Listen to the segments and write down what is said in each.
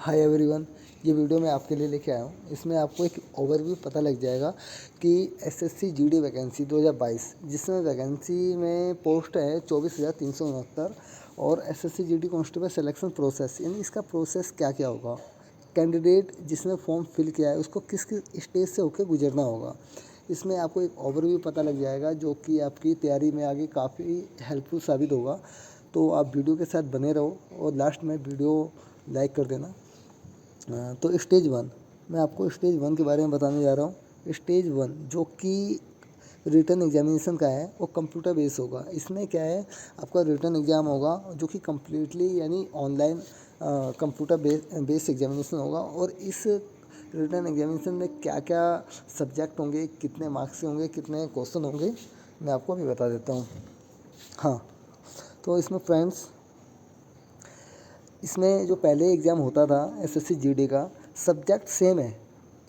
Hi everyone. ये video मैं आपके लिए लेके आया हूँ। इसमें आपको एक ओवरव्यू पता लग जाएगा कि एसएससी जीडी वैकेंसी 2022 जिसमें वैकेंसी में पोस्ट है 24,369 और SSC GD constable selection process यानी इसका प्रोसेस क्या क्या होगा, कैंडिडेट जिसने फॉर्म फिल किया है उसको किस किस स्टेज से होकर गुजरना होगा। इसमें आपको एक ओवरव्यू पता लग जाएगा जो कि आपकी तैयारी में आगे काफ़ी हेल्पफुल साबित होगा। तो आप वीडियो के साथ बने रहो और लास्ट में वीडियो लाइक कर देना। तो स्टेज वन, मैं आपको स्टेज वन के बारे में बताने जा रहा हूँ। स्टेज वन जो कि रिटन एग्जामिनेशन का है वो कंप्यूटर बेस होगा। इसमें क्या है, आपका रिटन एग्ज़ाम होगा जो कि कम्प्लीटली यानी ऑनलाइन कंप्यूटर बेस एग्जामिनेशन होगा। और इस रिटन एग्जामिनेशन में क्या क्या सब्जेक्ट होंगे, कितने मार्क्स के होंगे, कितने क्वेश्चन होंगे, मैं आपको अभी बता देता हूँ। हाँ, तो इसमें फ्रेंड्स, इसमें जो पहले एग्ज़ाम होता था एसएससी जीडी का, सब्जेक्ट सेम है।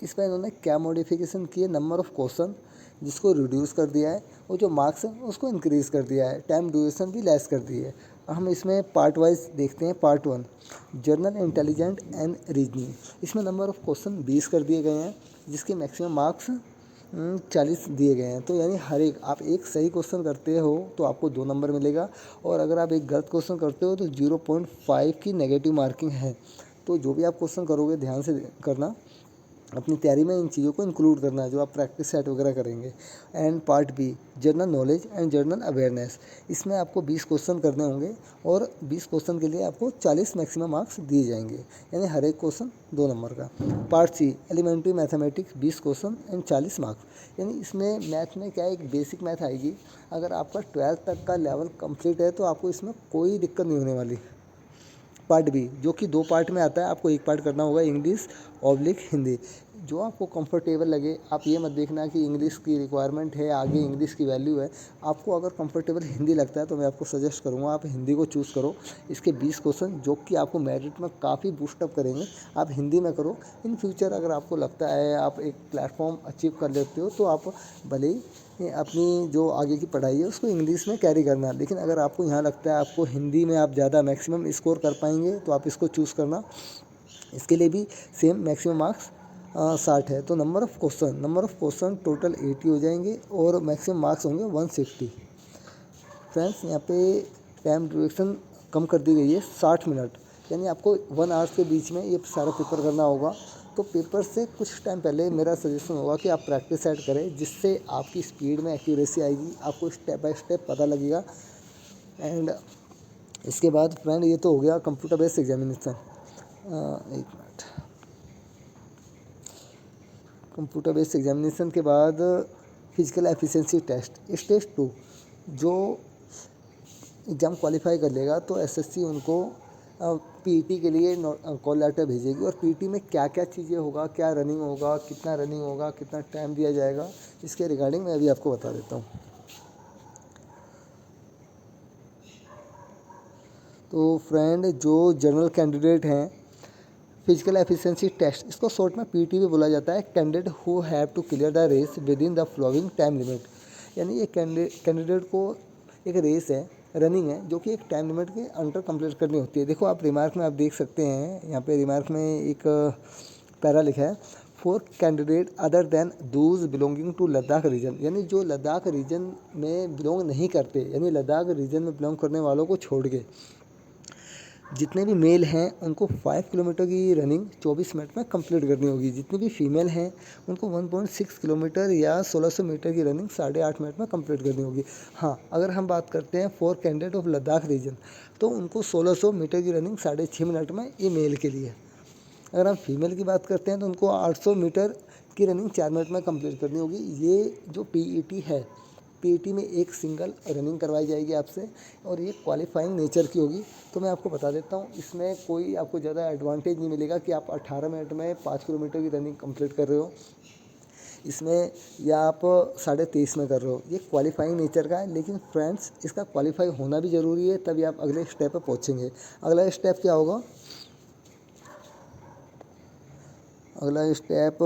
इसमें इन्होंने क्या मॉडिफिकेशन किए, नंबर ऑफ़ क्वेश्चन जिसको रिड्यूस कर दिया है और जो मार्क्स हैं उसको इंक्रीज़ कर दिया है, टाइम ड्यूरेशन भी लेस कर दी है। हम इसमें पार्ट वाइज देखते हैं। Part one, general intelligent and reasoning. इसमें नंबर ऑफ़ क्वेश्चन 20 कर दिए गए हैं जिसके मैक्सिमम मार्क्स 40 दिए गए हैं। तो यानी हर एक, आप एक सही क्वेश्चन करते हो तो आपको 2 नंबर मिलेगा और अगर आप एक गलत क्वेश्चन करते हो तो 0.5 की नेगेटिव मार्किंग है। तो जो भी आप क्वेश्चन करोगे ध्यान से करना, अपनी तैयारी में इन चीज़ों को इंक्लूड करना है जो आप प्रैक्टिस सेट वगैरह करेंगे। And part B, general knowledge and general awareness. इसमें आपको 20 क्वेश्चन करने होंगे और 20 क्वेश्चन के लिए आपको 40 मैक्सिमम मार्क्स दिए जाएंगे, यानी हर एक क्वेश्चन 2 नंबर का। Part C, elementary mathematics 20 question and 40 marks. यानी इसमें मैथ में क्या है, एक बेसिक मैथ आएगी। अगर आपका 12th तक का लेवल कंप्लीट है तो आपको इसमें कोई दिक्कत नहीं होने वाली। पार्ट बी जो कि 2 पार्ट में आता है, आपको एक पार्ट करना होगा इंग्लिश ऑब्लिक हिंदी, जो आपको कंफर्टेबल लगे। आप ये मत देखना कि इंग्लिश की रिक्वायरमेंट है, आगे इंग्लिश की वैल्यू है। आपको अगर कंफर्टेबल हिंदी लगता है तो मैं आपको सजेस्ट करूँगा आप हिंदी को चूज़ करो। इसके 20 क्वेश्चन जो कि आपको मेरिट में काफ़ी बूस्टअप करेंगे, आप हिंदी में करो। इन फ्यूचर अगर आपको लगता है आप एक प्लेटफॉर्म अचीव कर लेते हो तो आप भले ही अपनी जो आगे की पढ़ाई है उसको इंग्लिश में कैरी करना। लेकिन अगर आपको यहाँ लगता है आपको हिंदी में आप ज़्यादा मैक्सिमम स्कोर कर पाएंगे तो आप इसको चूज़ करना। इसके लिए भी सेम मैक्सिमम मार्क्स 60 है। तो नंबर ऑफ़ क्वेश्चन टोटल 80 हो जाएंगे और मैक्सिमम मार्क्स होंगे 160। फ्रेंड्स, यहाँ पे टाइम ड्यूरेशन कम कर दी गई है 60 मिनट, यानी आपको 1 आवर्स के बीच में ये सारा पेपर करना होगा। तो पेपर से कुछ टाइम पहले मेरा सजेशन होगा कि आप प्रैक्टिस सेट करें, जिससे आपकी स्पीड में एक्यूरेसी आएगी, आपको स्टेप बाय स्टेप पता लगेगा। एंड इसके बाद फ्रेंड, ये तो हो गया कंप्यूटर बेस्ड एग्जामिनेशन। एक मिनट, कंप्यूटर बेस्ड एग्जामिनेशन के बाद फिजिकल एफिशिएंसी टेस्ट, स्टेज 2। जो एग्ज़ाम क्वालिफाई कर लेगा तो एसएससी उनको पीईटी के लिए कॉल लेटर भेजेगी। और पीईटी में क्या क्या चीज़ें होगा, क्या रनिंग होगा, कितना टाइम दिया जाएगा, इसके रिगार्डिंग मैं अभी आपको बता देता हूँ। तो फ्रेंड, जो जनरल कैंडिडेट हैं, फिजिकल एफिशिएंसी टेस्ट, इसको शॉर्ट में पीटी भी बोला जाता है। Candidate who have to clear the race within the flowing time limit. यानी ये कैंडिडेट को एक रेस है, रनिंग है, जो कि एक टाइम लिमिट के अंडर कंप्लीट करनी होती है। देखो आप रिमार्क में आप देख सकते हैं, यहाँ पे रिमार्क में एक पैरा लिखा है, for candidate other than those belonging to Ladakh region. यानी जो लद्दाख रीजन में बिलोंग नहीं करते, यानी लद्दाख रीजन में बिलोंग करने वालों को छोड़ के जितने भी मेल हैं उनको 5 किलोमीटर की रनिंग 24 मिनट में कंप्लीट करनी होगी। जितनी भी फीमेल हैं उनको 1.6 किलोमीटर या 1600 मीटर की रनिंग 8.5 मिनट में कंप्लीट करनी होगी। हाँ, अगर हम बात करते हैं for candidate of Ladakh region, तो उनको 1600 मीटर की रनिंग 6.5 मिनट में, ये मेल के लिए। अगर हम फीमेल की बात करते हैं तो उनको 800 मीटर की रनिंग 4 मिनट में कंप्लीट करनी होगी। ये जो पीईटी है, पीईटी में एक सिंगल रनिंग करवाई जाएगी आपसे और ये क्वालिफाइंग नेचर की होगी। तो मैं आपको बता देता हूँ, इसमें कोई आपको ज़्यादा एडवांटेज नहीं मिलेगा कि आप 18 मिनट में 5 किलोमीटर की रनिंग कंप्लीट कर रहे हो इसमें, या आप 23.5 में कर रहे हो। ये क्वालिफाइंग नेचर का है, लेकिन फ्रेंड्स इसका क्वालिफाई होना भी ज़रूरी है, तभी आप अगले स्टेप पर पहुँचेंगे। अगला स्टेप क्या होगा? अगला स्टेप,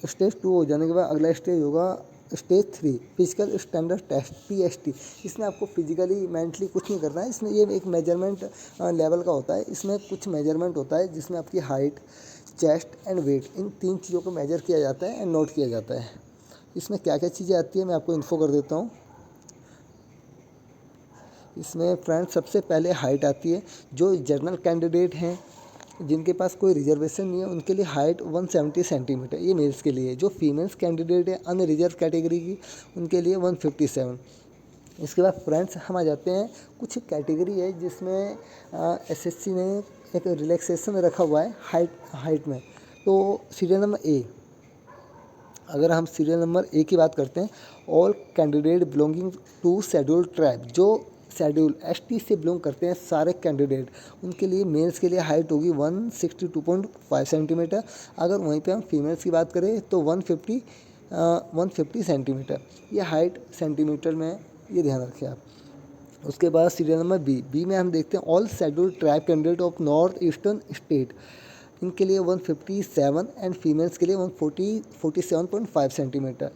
स्टेज 2 हो जाने के बाद अगला स्टेज होगा stage 3 physical standard test PST। इसमें आपको फिजिकली मेंटली कुछ नहीं करना है। इसमें ये एक मेजरमेंट लेवल का होता है। इसमें कुछ मेजरमेंट होता है जिसमें आपकी हाइट, चेस्ट एंड वेट, इन 3 चीज़ों को मेजर किया जाता है एंड नोट किया जाता है। इसमें क्या क्या चीज़ें आती है मैं आपको इन्फो कर देता हूँ। इसमें फ्रेंड्स सबसे पहले हाइट आती है। जो जनरल कैंडिडेट हैं जिनके पास कोई रिजर्वेशन नहीं है उनके लिए हाइट 170 सेंटीमीटर, ये मेल्स के लिए। जो फीमेल्स कैंडिडेट है अनरिजर्व कैटेगरी की उनके लिए 157। इसके बाद फ्रेंड्स हम आ जाते हैं, कुछ कैटेगरी है जिसमें SSC ने एक रिलैक्सेशन रखा हुआ है हाइट में। तो सीरियल नंबर ए, अगर हम सीरियल नंबर ए की बात करते हैं, all candidate belonging to schedule tribe, जो शेड्यूल ST से बिलोंग करते हैं सारे कैंडिडेट, उनके लिए मेल्स के लिए हाइट होगी 162.5 सेंटीमीटर। अगर वहीं पे हम फीमेल्स की बात करें तो 150 सेंटीमीटर। ये हाइट सेंटीमीटर में, ये ध्यान रखें आप। उसके बाद सीरियल नंबर बी में हम देखते हैं all schedule tribe candidate of north eastern state, इनके लिए 157 एंड फीमेल्स के लिए 147.5 centimetre.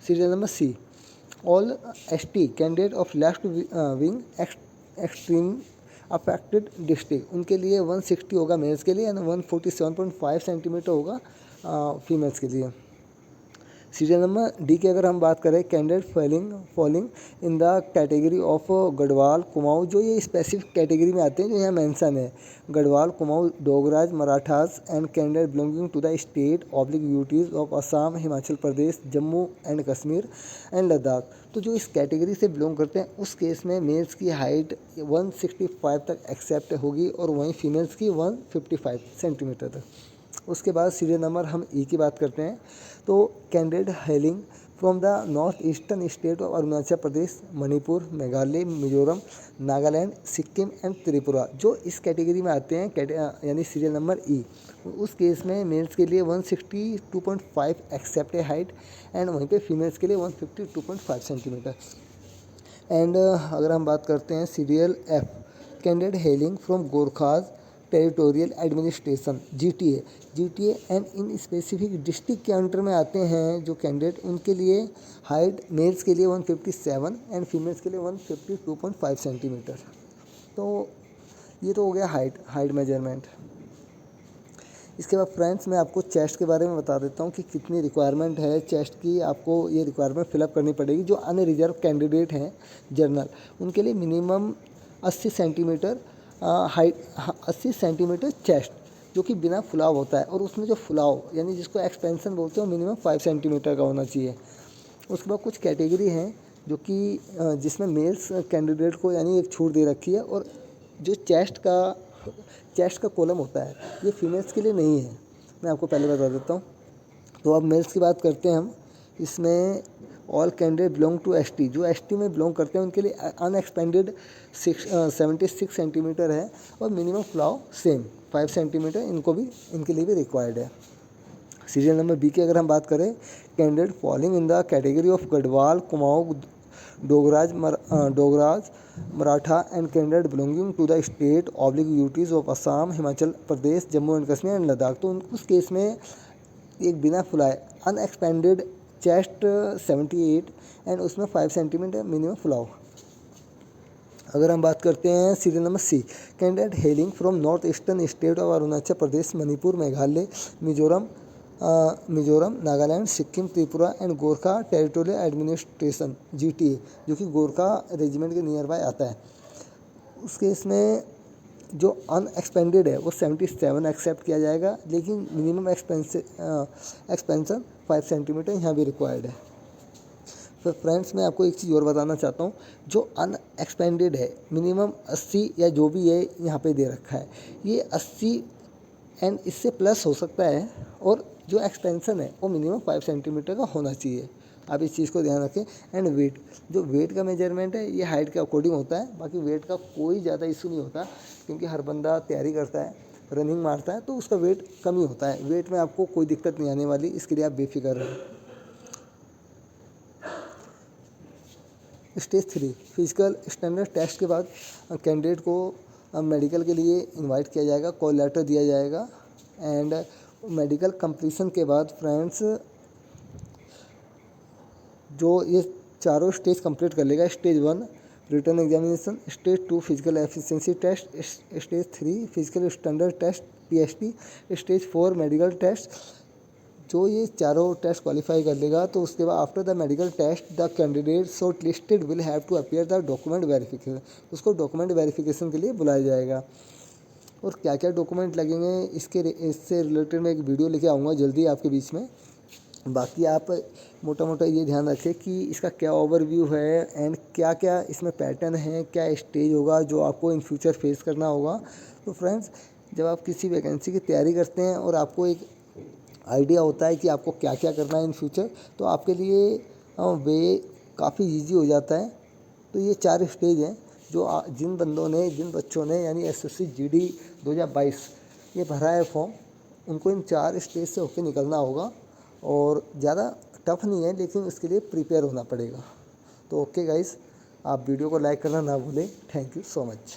Serial number C, all ST candidate of left wing extreme affected district, उनके लिए 160 होगा मेल्स के लिए एंड 147.5 सेंटीमीटर होगा फीमेल्स के लिए। सीरियल नंबर डी की अगर हम बात करें, candidate falling in the category of Garhwal Kumaon, जो ये स्पेसिफिक कैटेगरी में आते हैं जो यहाँ मेंशन है, Garhwal Kumaon Dogras Marathas and candidate belonging to the state oblique UTs of Assam, Himachal Pradesh, Jammu and Kashmir and Ladakh. तो जो इस कैटेगरी से बिलोंग करते हैं उस केस में मेल्स की हाइट 165 तक एक्सेप्ट होगी और वहीं फीमेल्स की 155 सेंटीमीटर तक। उसके बाद सीरियल नंबर हम ई की बात करते हैं, तो candidate hailing from the north eastern state of Arunachal Pradesh, Manipur, Meghalaya, Mizoram, Nagaland, Sikkim and Tripura, जो इस कैटेगरी में आते हैं यानी सीरियल नंबर ई, उस केस में मेल्स के लिए 162.5 एक्सेप्ट है हाइट एंड वहीं पे फीमेल्स के लिए 152.5 सेंटीमीटर। एंड अगर हम बात करते हैं serial F, candidate hailing from Gorkhas territorial administration GTA and in specific district के अंडर में आते हैं जो कैंडिडेट, उनके लिए हाइट मेल्स के लिए 157 एंड फीमेल्स के लिए 152.5 सेंटीमीटर। तो ये तो हो गया हाइट मेजरमेंट। इसके बाद फ्रेंड्स मैं आपको चेस्ट के बारे में बता देता हूँ कि कितनी रिक्वायरमेंट है चेस्ट की। आपको ये रिक्वायरमेंट फिलअप करनी पड़ेगी। जो अनरिजर्व कैंडिडेट हैं जनरल, उनके लिए minimum 80 centimetre height, 80 centimetre chest जो कि बिना फुलाव होता है, और उसमें जो फुलाव यानी जिसको एक्सपेंशन बोलते हैं मिनिमम 5 सेंटीमीटर का होना चाहिए। उसके बाद कुछ कैटेगरी हैं जो कि जिसमें मेल्स कैंडिडेट को यानी एक छूट दे रखी है, और जो चेस्ट का कॉलम होता है ये फीमेल्स के लिए नहीं है, मैं आपको पहले बता देता हूँ। तो अब मेल्स की बात करते हैं हम। इसमें all candidate belong to ST, जो ST में बिलोंग करते हैं उनके लिए अनएक्सपेंडेड 76 सेंटीमीटर है और मिनिमम फ्लाव सेम 5 सेंटीमीटर इनके लिए भी रिक्वायर्ड है। सीरियल नंबर बी की अगर हम बात करें, candidate falling in the category of Garhwal Kumaon Dogras Maratha and candidate belonging to the state oblique UTs of Assam, Himachal Pradesh, Jammu and Kashmir and Ladakh. तो उस केस में एक बिना फुलाए अनएक्सपेंडेड चेस्ट 78 एंड उसमें 5 सेंटीमीटर मिनिमम फुलाव। अगर हम बात करते हैं serial number C, candidate hailing from north eastern state of Arunachal Pradesh, Manipur, Meghalaya, Mizoram, Nagaland, Sikkim, Tripura and Gorkha territorial administration GTA, जो कि गोरखा रेजिमेंट के नियर बाय आता है। उसके इसमें जो अनएक्सपेंडेड है वो 77 एक्सेप्ट किया जाएगा, लेकिन मिनिमम एक्सपेंशन 5 सेंटीमीटर यहाँ भी रिक्वायर्ड है। तो फ्रेंड्स मैं आपको एक चीज़ और बताना चाहता हूँ, जो अनएक्सपेंडेड है मिनिमम 80 या जो भी है यहाँ पे दे रखा है, ये 80 एंड इससे प्लस हो सकता है, और जो एक्सपेंशन है वो मिनिमम 5 सेंटीमीटर का होना चाहिए। आप इस चीज़ को ध्यान रखें। एंड वेट, जो वेट का मेजरमेंट है ये हाइट के अकॉर्डिंग होता है, बाकी वेट का कोई ज़्यादा इशू नहीं होता, क्योंकि हर बंदा तैयारी करता है, रनिंग मारता है, तो उसका वेट कम ही होता है। वेट में आपको कोई दिक्कत नहीं आने वाली, इसके लिए आप बेफिक्र रहें। स्टेज 3 फिजिकल स्टैंडर्ड टेस्ट के बाद कैंडिडेट को मेडिकल के लिए इनवाइट किया जाएगा, कॉल लेटर दिया जाएगा, एंड मेडिकल कंप्लीशन के बाद फ्रेंड्स जो ये चारों स्टेज कंप्लीट कर लेगा, stage 1 written examination, stage 2 physical efficiency test, stage 3 physical standard test PST, stage 4 medical test, जो ये चारों टेस्ट क्वालिफाई कर लेगा तो उसके बाद after the medical test the candidate shortlisted will have to appear the document verification, उसको document verification के लिए बुलाया जाएगा। और क्या क्या डॉक्यूमेंट लगेंगे इससे रिलेटेड मैं एक वीडियो लेके आऊँगा जल्दी आपके बीच में। बाकी आप मोटा मोटा ये ध्यान रखें कि इसका क्या ओवरव्यू है एंड क्या क्या इसमें पैटर्न है, क्या स्टेज होगा जो आपको इन फ्यूचर फेस करना होगा। तो फ्रेंड्स, जब आप किसी वैकेंसी की तैयारी करते हैं और आपको एक आइडिया होता है कि आपको क्या क्या करना है इन फ्यूचर, तो आपके लिए वे काफ़ी इजी हो जाता है। तो ये 4 स्टेज हैं जो जिन बच्चों ने यानी एसएससी जीडी 2022 ये भरा है फॉर्म, उनको इन 4 स्टेज से होकर निकलना होगा। और ज़्यादा टफ नहीं है, लेकिन उसके लिए प्रिपेयर होना पड़ेगा। तो ओके गाइस, आप वीडियो को लाइक करना ना भूलें। Thank you so much.